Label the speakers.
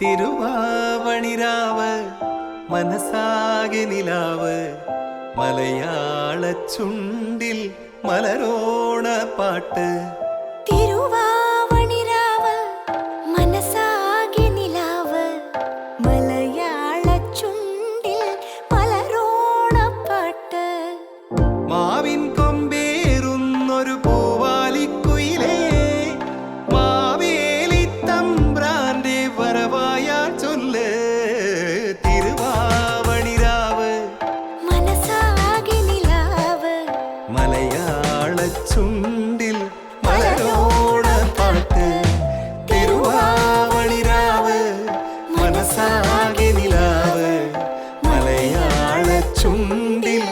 Speaker 1: തിരുവാവണിരാവ് മനസാകെ നിലാവ് മലയാള ചുണ്ടിൽ മലരോണ പാട്ട്.
Speaker 2: തിരുവാവണിരാവ് മനസാകെ നിലാവ് മലയാള ചുണ്ടിൽ മലരോണ പാട്ട്.
Speaker 1: മാവിൻ കൊമ്പേറുന്നൊരു പൂവാലിക്കുയിലേ മാവേലി തമ്പ്രാന്റെ വരവായാ ചൊല്ല്. തിരുവാവണിരാവ്
Speaker 2: മനസാകെ നിലാവ്
Speaker 1: മലയാള ചുണ്ടിൽ മലരോണ പാട്ട്. തിരുവാവണിരാവ് മനസാകെ നിലാവ് മലയാള ചുണ്ടിൽ